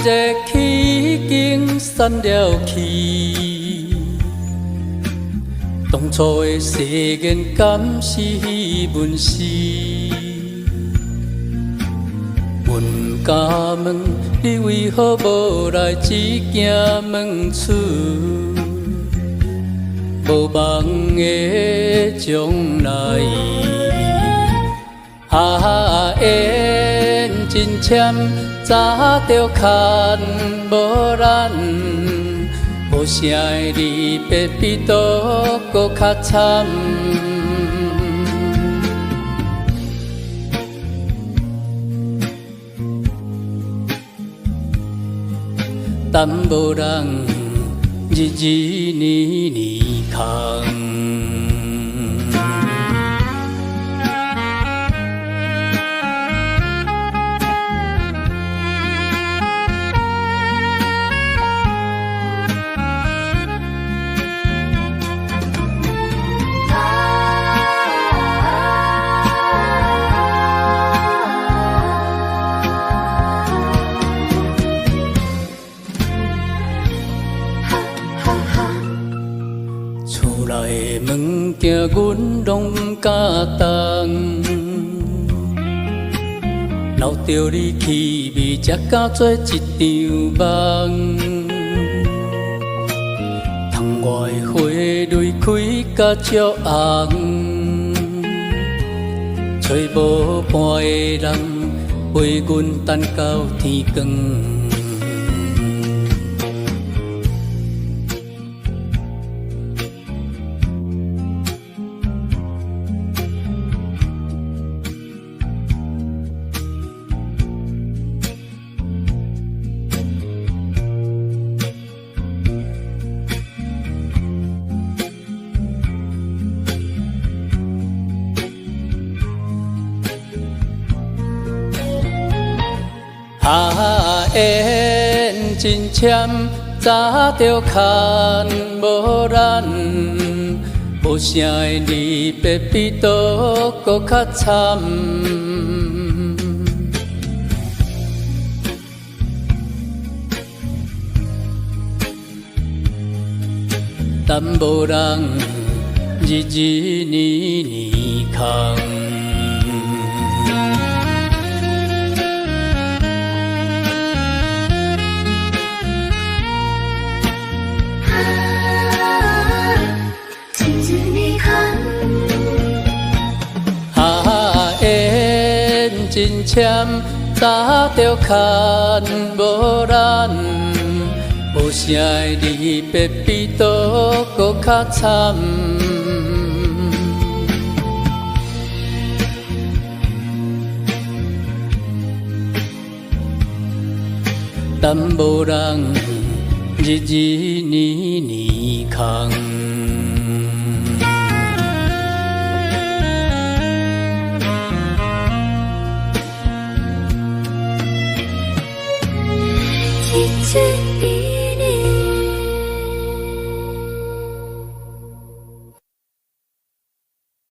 日起经山了去，当初的誓言敢是阮是？阮敢问你为何无来只惊问出？无望的将来，缘真浅，早着牵无咱，无啥会离别比倒搁较惨。但无人日日年年空。厝内的物件，阮拢敢当。留着你气味，才敢做一场梦。窗外的花蕊开甲足红，找无伴的人陪阮等到天光。缘真浅，早着牵无咱，无啥会离别比倒搁较惨。但无人日日年年空。缘真浅，早着牵无咱，无啥会离别比倒搁较惨。但无人日日年年空。一直以